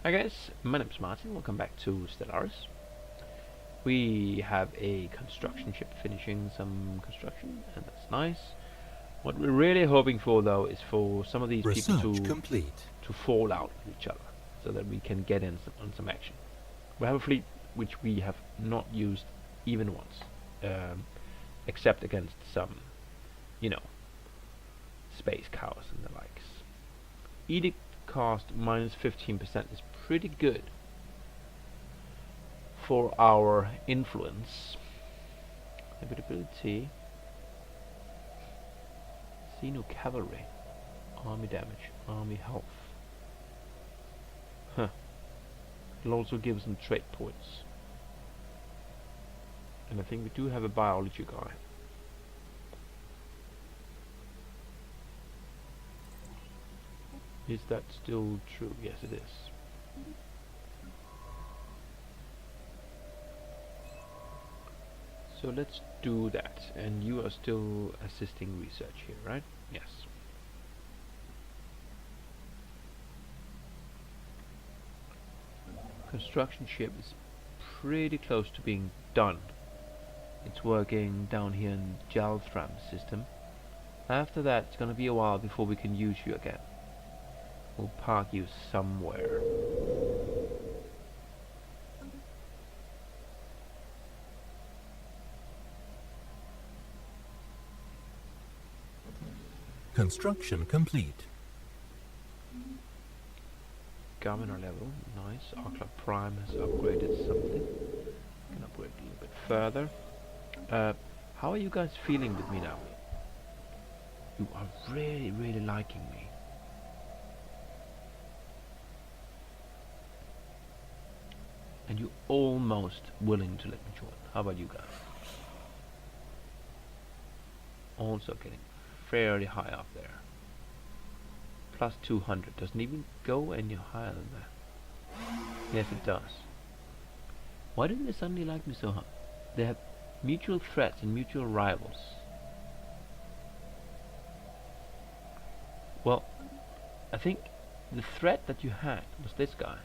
Hi guys, my name's Martin, welcome back to Stellaris. We have a construction ship finishing some construction, and that's nice. What we're really hoping for though is for some of these people to fall out with each other, so that we can get in on some action. We have a fleet which we have not used even once, except against some, you know, space cows and the likes. Edict cost minus 15% is pretty good for our influence. Habitability. See no cavalry. Army damage. Army health. Huh. It'll also give some trait points. And I think we do have a biology guy. Is that still true? Yes, it is. So let's do that. And you are still assisting research here, right? Yes. Construction ship is pretty close to being done. It's working down here in Jalthram system. After that, it's gonna be a while before we can use you again. We'll park you somewhere. Construction complete. Governor level, nice. Our Club Prime has upgraded something. Can upgrade a little bit further. How are you guys feeling with me now? You are really, really liking me. And you're almost willing to let me join. How about you guys? Also getting fairly high up there. Plus 200. Doesn't even go any higher than that. Yes, it does. Why didn't they suddenly like me so hard? They have mutual threats and mutual rivals. Well, I think the threat that you had was this guy.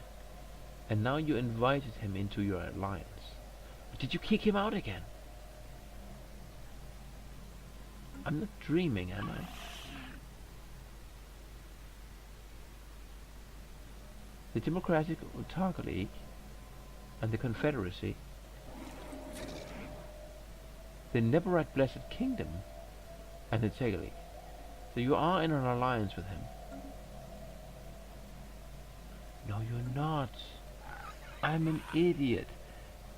And now you invited him into your alliance. But did you kick him out again? I'm not dreaming, am I? The Democratic Autarky League and the Confederacy, the Neverite Blessed Kingdom and the Tega League. So you are in an alliance with him. No, you're not. I'm an idiot.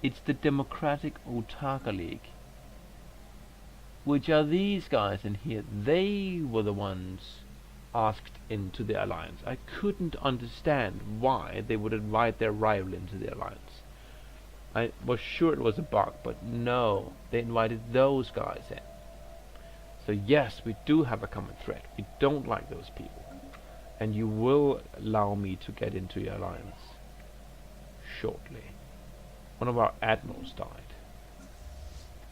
It's the Democratic Autarky League. Which are these guys in here. They were the ones asked into the alliance. I couldn't understand why they would invite their rival into the alliance. I was sure it was a bug, but no. They invited those guys in. So yes, we do have a common threat. We don't like those people. And you will allow me to get into your alliance shortly. One of our admirals died.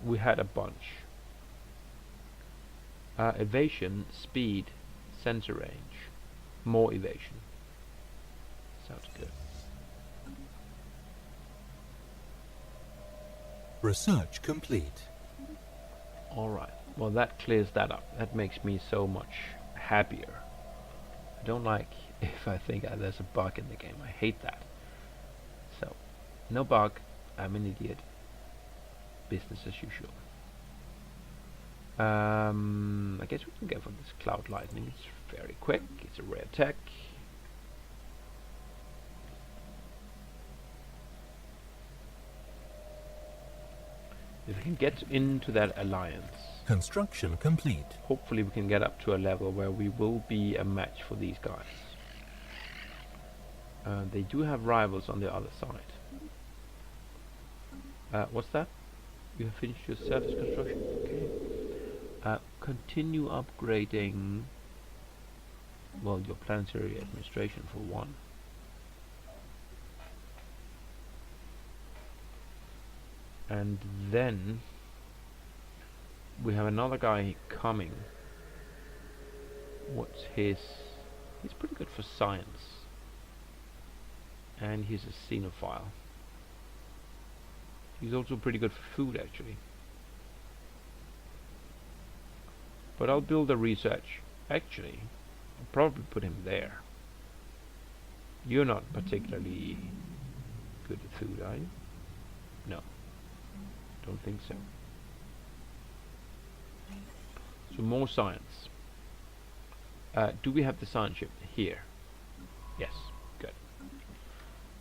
We had a bunch. Evasion, speed, sensor range, more evasion. Sounds good. Research complete. Alright, well that clears that up. That makes me so much happier. I don't like if I think there's a bug in the game. I hate that. So, no bug. I'm an idiot. Business as usual. I guess we can go for this Cloud Lightning. It's very quick. It's a rare tech. If we can get into that alliance, Construction complete. hopefully we can get up to a level where we will be a match for these guys. They do have rivals on the other side. What's that? You have finished your surface construction? Okay. Continue upgrading, well, your planetary administration for one. And then we have another guy coming. What's his? He's pretty good for science. And he's a xenophile. He's also pretty good for food, actually. But I'll build a research. Actually, I'll probably put him there. You're not particularly good at food, are you? No. Don't think so. So more science. Do we have the science ship here? Yes, good.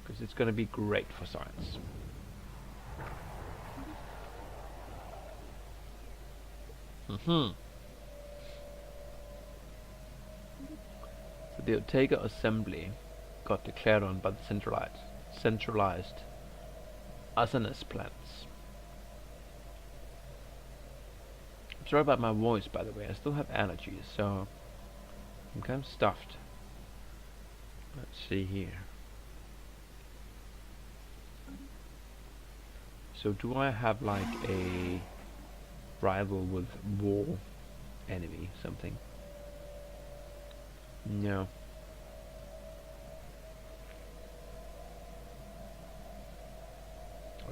Because it's going to be great for science. So the Otega assembly got declared on by the centralized Asanas plants. I'm sorry about my voice, by the way. I still have allergies, so I'm kind of stuffed. Let's see here. So do I have like a rival with war enemy something? No.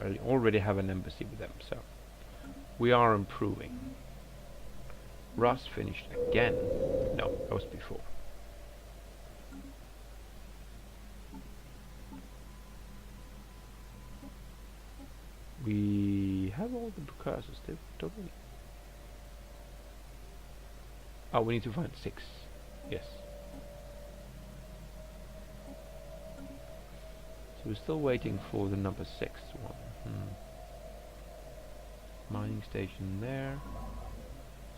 I already have an embassy with them, so we are improving. Rust finished again. No, that was before. We have all the precursors, don't we? Oh, we need to find 6. Yes. So we're still waiting for the number 6 one. Mining station there.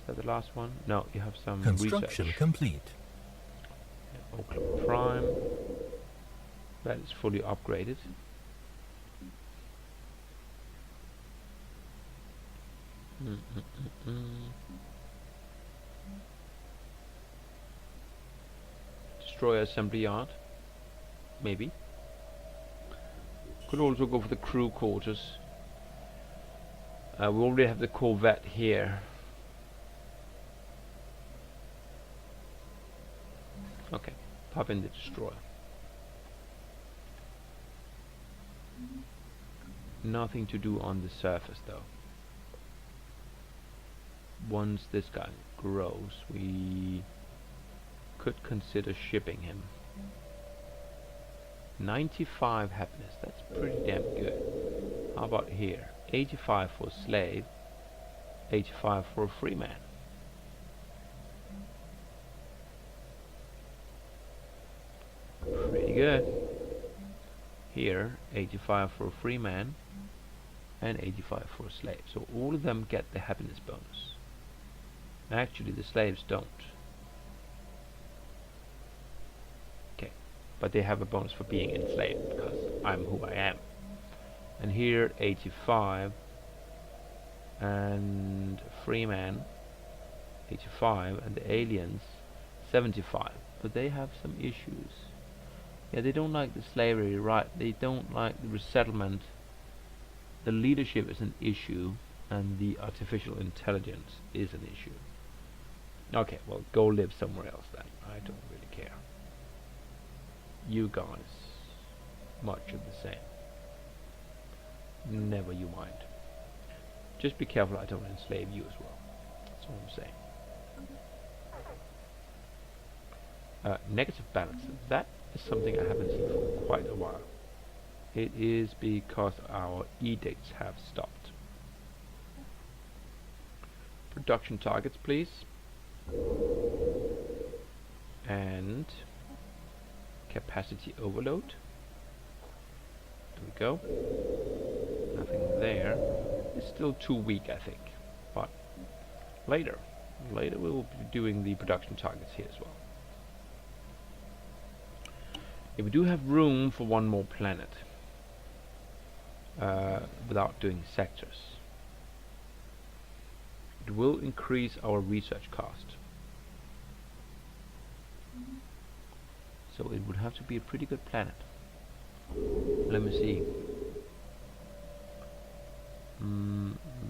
Is that the last one? No, you have some Construction research. complete. Yeah, Oakland Prime. That is fully upgraded. Destroyer assembly yard. Maybe. Could also go for the crew quarters. We already have the corvette here. Okay, pop in the destroyer. Nothing to do on the surface though. Once this guy grows, we could consider shipping him. 95 happiness, that's pretty damn good. How about here? 85 for a slave, 85 for a free man. Pretty good. Here, 85 for a free man and 85 for a slave. So all of them get the happiness bonus. Actually, the slaves don't. Okay, but they have a bonus for being enslaved because I'm who I am. And here 85 and free man 85 and the aliens 75, but they have some issues. Yeah, they don't like the slavery, right? They don't like the resettlement. The leadership is an issue and the artificial intelligence is an issue. Okay, well, go live somewhere else then. I don't really care. You guys, much of the same. Never you mind. Just be careful I don't enslave you as well. That's all I'm saying. Negative balance. That is something I haven't seen for quite a while. It is because our edicts have stopped. Production targets, please. And capacity overload. There we go. Nothing there. It's still too weak, I think. But later we'll be doing the production targets here as well. If we do have room for one more planet without doing sectors, it will increase our research cost. So it would have to be a pretty good planet. Let me see.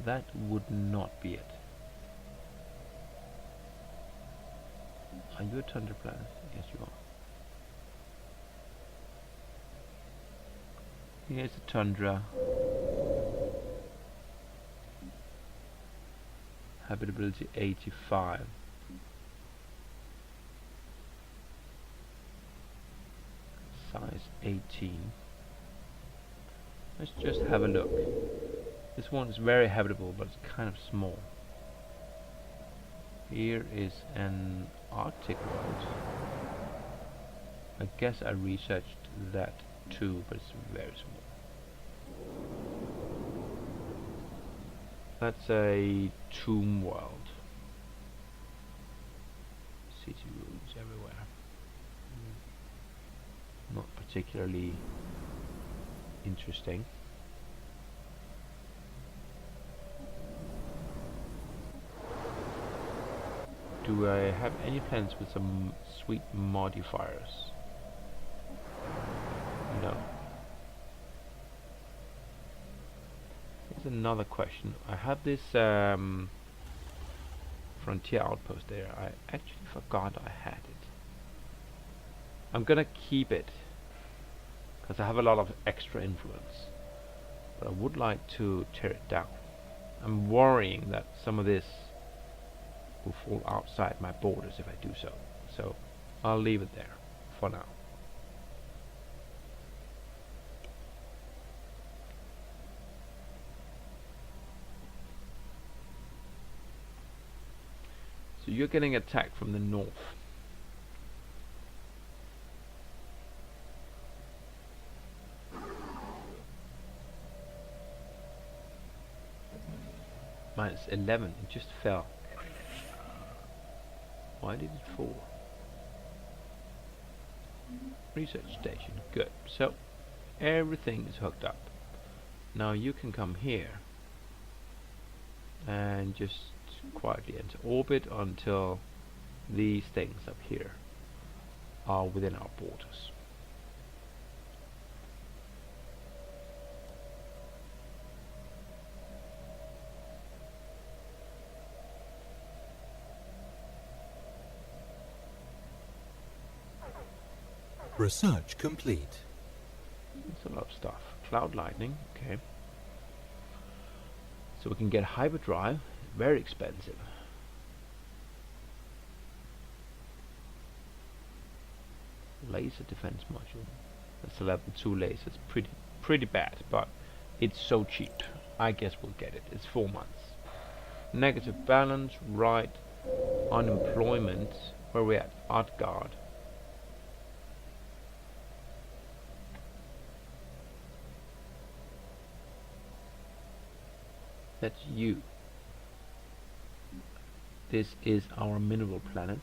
That would not be it. Are you a tundra planet? Yes, you are. Here's the tundra. Habitability 85. Size 18. Let's just have a look. This one is very habitable, but it's kind of small. Here is an Arctic world. I guess I researched that too, but it's very small. That's a tomb world. City ruins everywhere. Not particularly interesting. Do I have any plans with some sweet modifiers? No. Here's another question. I have this frontier outpost there. I actually forgot I had it. I'm gonna keep it because I have a lot of extra influence, but I would like to tear it down. I'm worrying that some of this will fall outside my borders if I do so. So I'll leave it there for now. So you're getting attacked from the north. -11, it just fell. Why did it fall? Research station, good. So everything is hooked up. Now you can come here and just quietly enter orbit until these things up here are within our borders. Research complete. That's a lot of stuff. Cloud lightning, okay. So we can get hyperdrive, very expensive. Laser defense module. That's a level 2 laser. It's pretty bad, but it's so cheap. I guess we'll get it. It's 4 months. Negative balance, right. Unemployment. Where are we at? Art guard. That's you. This is our mineral planet.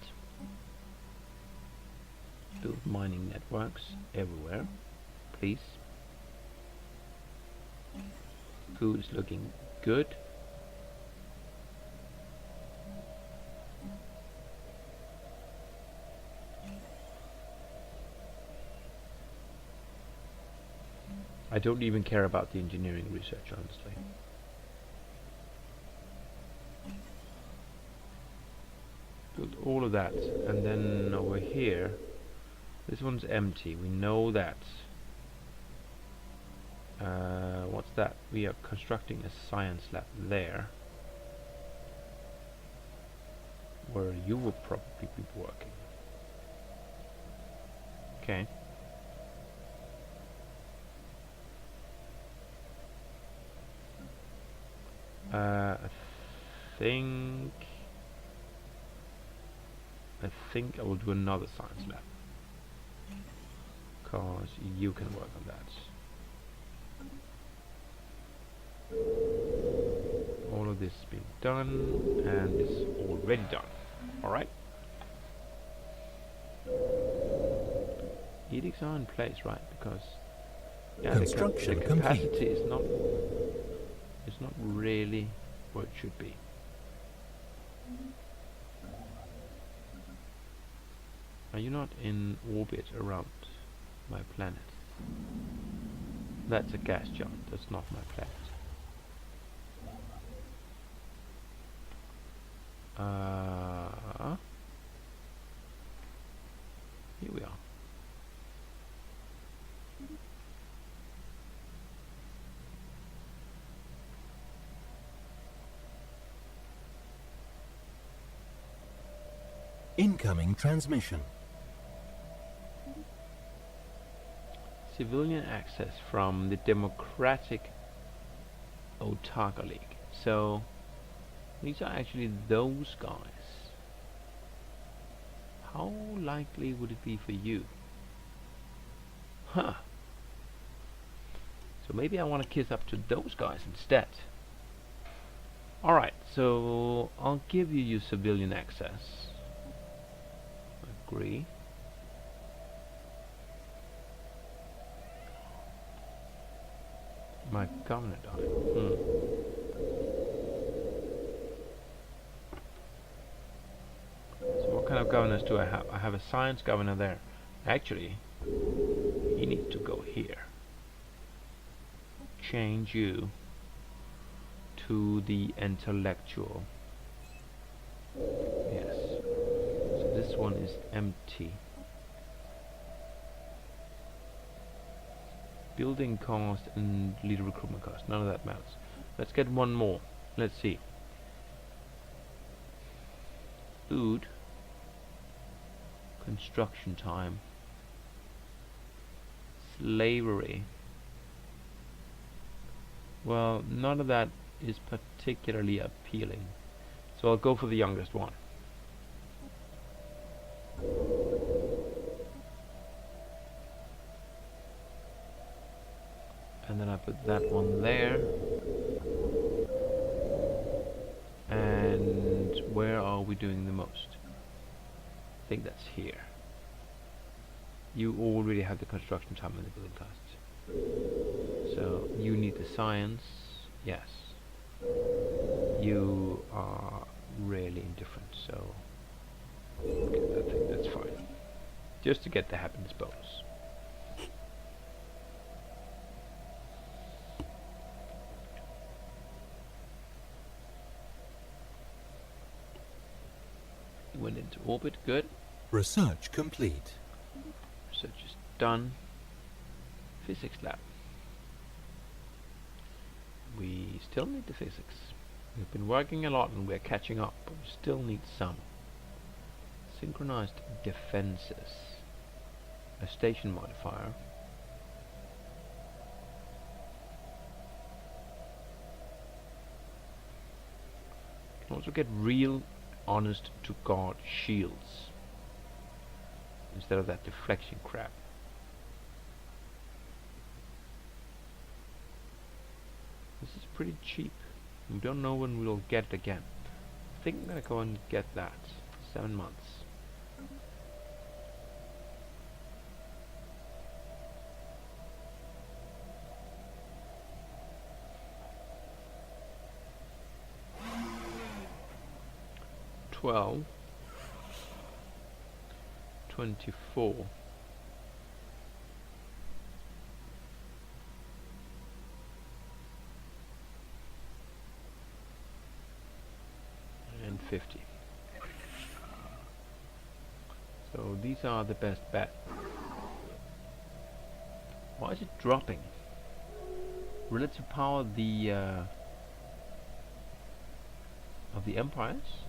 Build mining networks everywhere, please. Food is looking good. I don't even care about the engineering research, honestly. Build all of that, and then over here, this one's empty. We know that. What's that? We are constructing a science lab there, where you will probably be working. Okay. I think I will do another science lab, because you can work on that. All of this has been done, and it's already done. Alright. Edicts are in place, right? Because Construction the capacity is not really what it should be. Are you not in orbit around my planet? That's a gas giant. That's not my planet. Here we are. Incoming transmission. Civilian access from the Democratic Otaka League. So these are actually those guys. How likely would it be for you? Huh. So maybe I want to kiss up to those guys instead. Alright, so I'll give you your civilian access. Agree. My governor died. So what kind of governors do I have? I have a science governor there. Actually, he needs to go here. Change you to the intellectual. Yes. So this one is empty. Building cost and leader recruitment cost. None of that matters. Let's get one more. Let's see. Food. Construction time. Slavery. Well, none of that is particularly appealing. So I'll go for the youngest one. And then I put that one there. And where are we doing the most? I think that's here. You already have the construction time and the building costs. So you need the science. Yes. You are really indifferent, so okay, I think that's fine. Just to get the happiness bonus. Went into orbit, good. Research complete. Research is done. Physics lab. We still need the physics. We've been working a lot and we're catching up, but we still need some. Synchronized defenses. A station modifier. Can also get real honest to God shields instead of that deflection crap. This is pretty cheap. We don't know when we'll get it again. I think I'm gonna go and get that. 7 months. $12, $24, and $50. So these are the best bet. Why is it dropping? Relative power of the empires?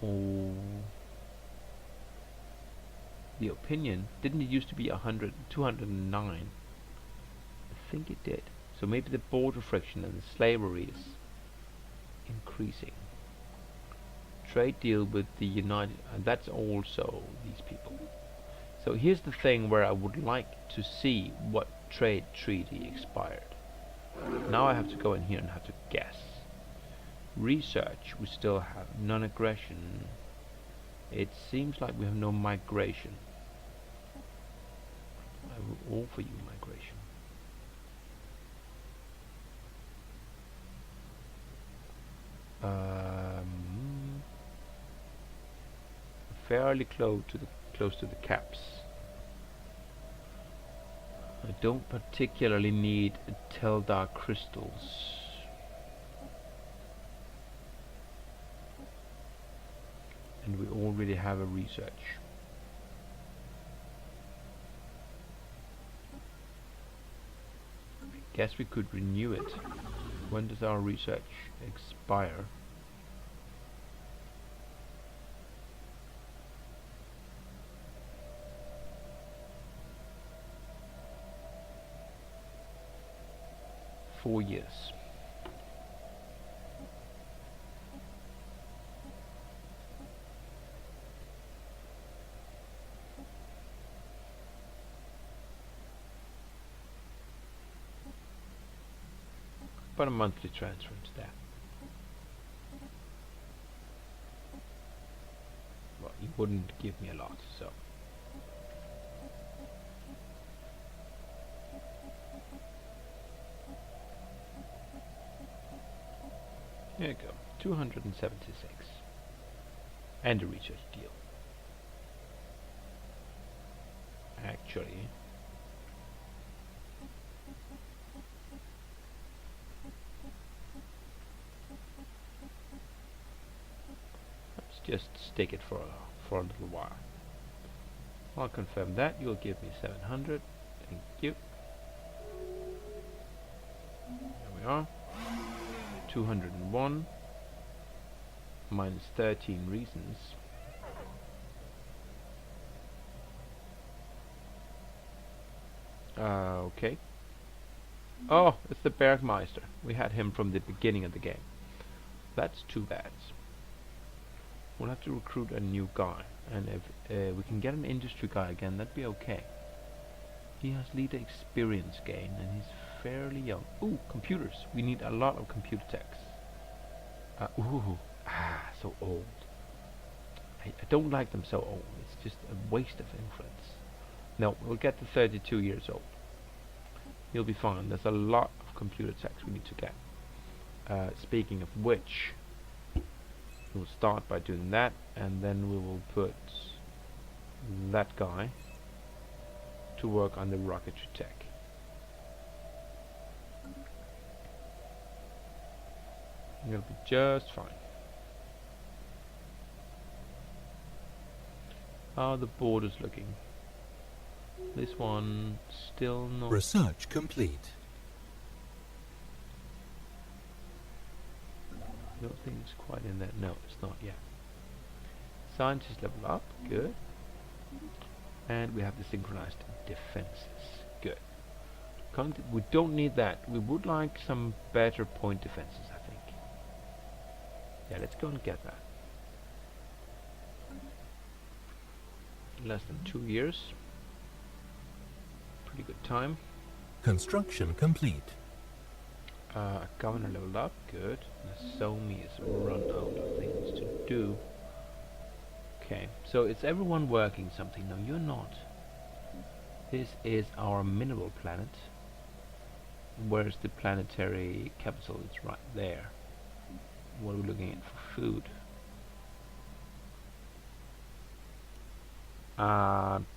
Or the opinion? Didn't it used to be 100, 209? I think it did. So maybe the border friction and the slavery is increasing. Trade deal with the United, and that's also these people. So here's the thing where I would like to see what trade treaty expired. Now I have to go in here and have to guess. Research, we still have non-aggression. It seems like we have no migration. I will offer you migration. Fairly close to the caps. I don't particularly need Teldar crystals. And we already have a research. I guess we could renew it. When does our research expire? 4 years. But a monthly transfer into that. Well, he wouldn't give me a lot, so. There you go, 276. And a research deal. Actually, let's just stick it for a little while. I'll confirm that. You'll give me 700. Thank you. There we are. 201 minus 13 reasons. Okay. Oh, it's the Bergmeister. We had him from the beginning of the game. That's too bad. We'll have to recruit a new guy, and if we can get an industry guy again, that'd be okay. He has leader experience gain, and he's fairly young. Ooh, computers. We need a lot of computer techs. So old. I don't like them so old. It's just a waste of influence. No, we'll get to 32 years old. He'll be fine. There's a lot of computer techs we need to get. Speaking of which, we'll start by doing that, and then we will put that guy to work on the rocketry tech. It'll be just fine. How are the borders looking? This one still not. Research complete. I don't think it's quite in there. No, it's not yet. Scientists level up. Good. And we have the synchronized defenses. Good. We don't need that. We would like some better point defenses, I think. Yeah, let's go and get that. Less than 2 years. Pretty good time. Construction complete. Governor leveled up. Good. Nasomi is run out of things to do. Okay, so it's everyone working something. No, you're not. This is our mineral planet. Where's the planetary capital? It's right there. What are we looking at for food?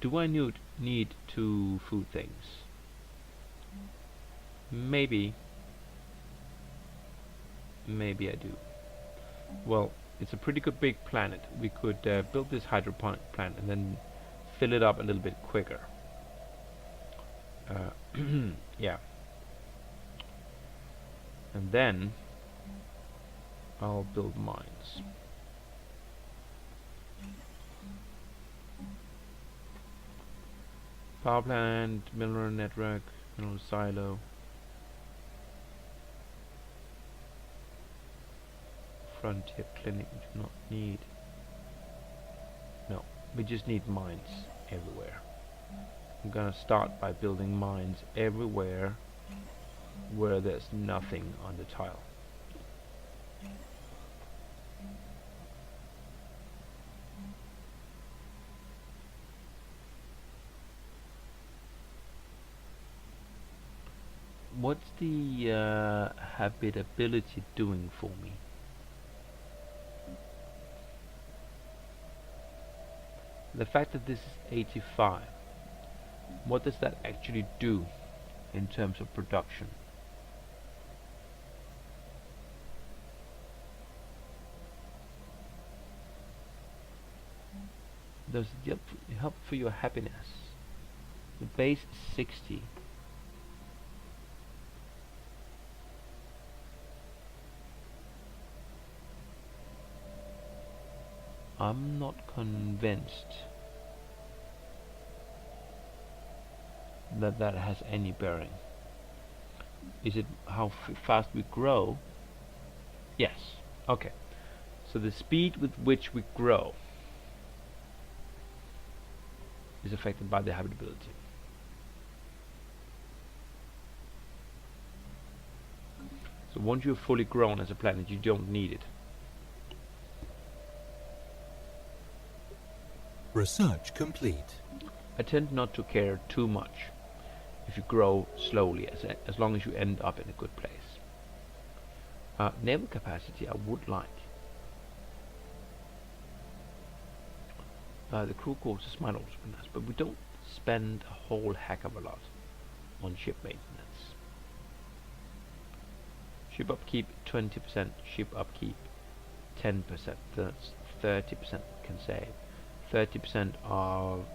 Do I need 2 food things? Maybe. Maybe I do. Well, it's a pretty good big planet. We could build this hydroponic plant and then fill it up a little bit quicker. Yeah. And then I'll build mines. Power plant, mineral network, mineral silo. Frontier clinic we do not need. No, we just need mines everywhere. I'm gonna start by building mines everywhere where there's nothing on the tile. What's the habitability doing for me? The fact that this is 85, what does that actually do in terms of production? Does it help for your happiness? The base is 60. I'm not convinced that that has any bearing. Is it how fast we grow? Yes. Okay. So the speed with which we grow is affected by the habitability. So once you're fully grown as a planet, you don't need it. Research complete. I tend not to care too much if you grow slowly, as long as you end up in a good place. Naval capacity I would like. The crew quarters might also be nice, but we don't spend a whole heck of a lot on ship maintenance. Ship upkeep 20%, ship upkeep 10%. That's 30% can save. 30% of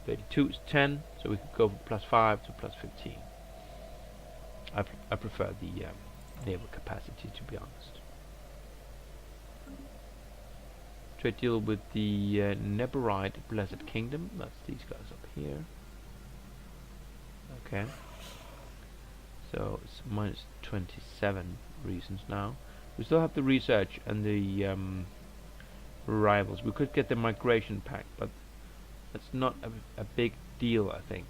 32 is 10, so we could go from +5 to +15. I prefer the naval capacity, to be honest. Trade deal with the Neborite Blessed Kingdom. That's these guys up here. Okay. So it's -27 reasons now. We still have the research and the rivals. We could get the migration pack, but that's not a big deal, I think.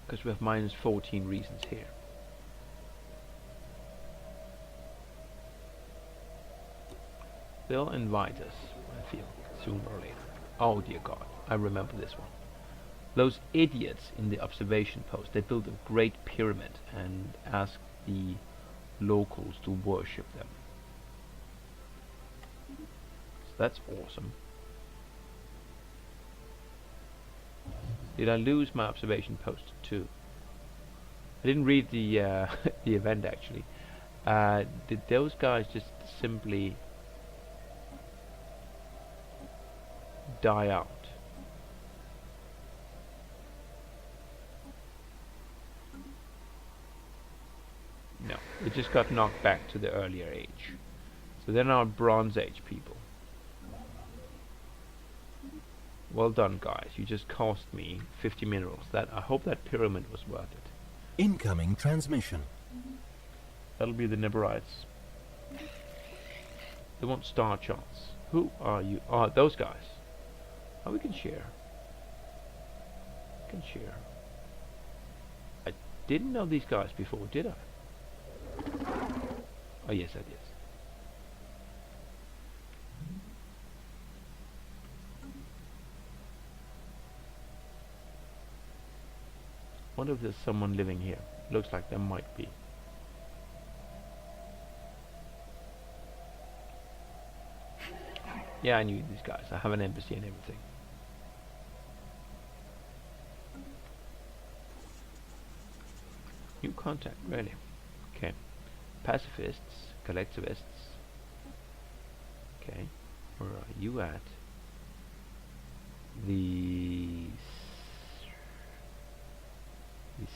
Because we have -14 reasons here. They'll invite us, I feel, sooner or later. Oh dear God, I remember this one. Those idiots in the observation post, they built a great pyramid and asked the locals to worship them. So that's awesome. Did I lose my observation post too? I didn't read the the event actually. Did those guys just simply die out? No, it just got knocked back to the earlier age. So they're now Bronze Age people. Well done, guys. You just cost me 50 minerals. I hope that pyramid was worth it. Incoming transmission. That'll be the Neborites. They want star charts. Who are you? Ah, those guys. Oh, we can share. We can share. I didn't know these guys before, did I? Oh yes, I did. Wonder if there's someone living here. Looks like there might be. Yeah, I knew these guys. I have an embassy and everything. New contact, really? Okay. Pacifists, collectivists. Okay. Where are you at? The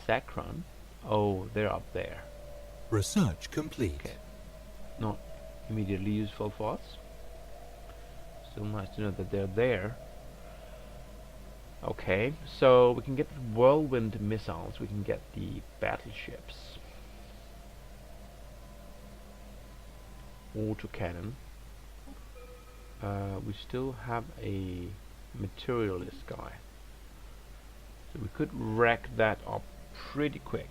Sacron. Oh, they're up there. Research complete. Okay. Not immediately useful for us. Still nice to know that they're there. Okay, so we can get whirlwind missiles, we can get the battleships. Autocannon. We still have a materialist guy. So we could rack that up pretty quick.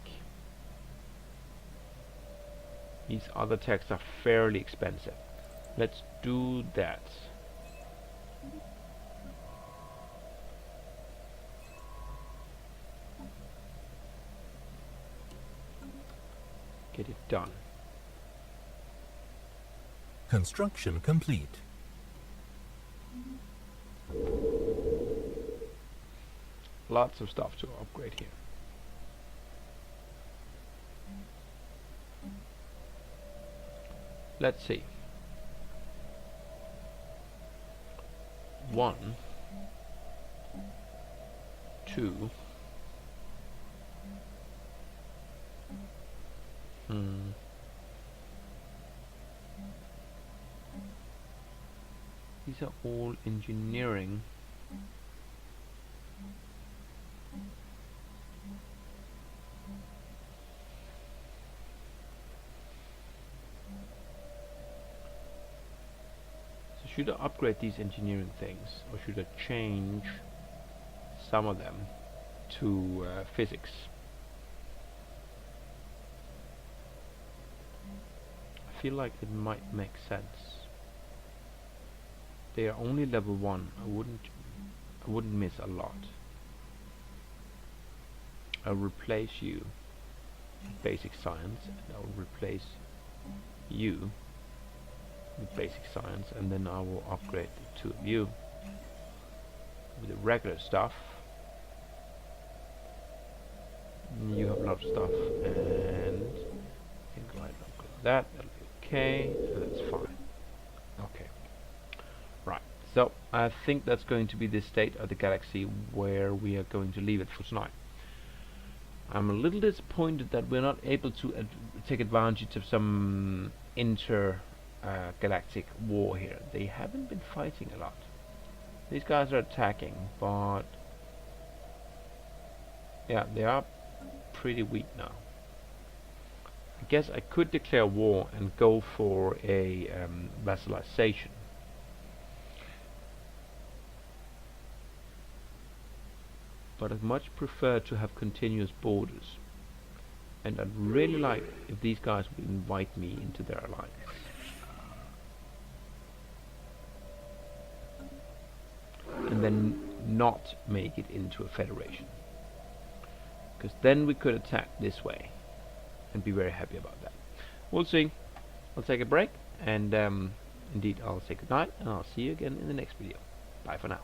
These other techs are fairly expensive. Let's do that. Get it done. Construction complete. Lots of stuff to upgrade here. Let's see. 1, 2. These are all engineering. Should I upgrade these engineering things, or should I change some of them to physics? I feel like it might make sense. They are only level 1. I wouldn't miss a lot. I'll replace you with basic science, and I'll replace you with basic science, and then I will upgrade the 2 of you with the regular stuff. And you have a lot of stuff, and I can go ahead and upgrade that. That'll be okay, and that's fine. Okay. Right, so I think that's going to be the state of the galaxy where we are going to leave it for tonight. I'm a little disappointed that we're not able to take advantage of some galactic war here. They haven't been fighting a lot. These guys are attacking, but yeah, they are pretty weak now. I guess I could declare war and go for a vassalization. But I'd much prefer to have continuous borders, and I'd really like if these guys would invite me into their alliance. And then not make it into a federation, because then we could attack this way and be very happy about that. We'll see. I'll take a break, and indeed I'll say goodnight, and I'll see you again in the next video. Bye for now.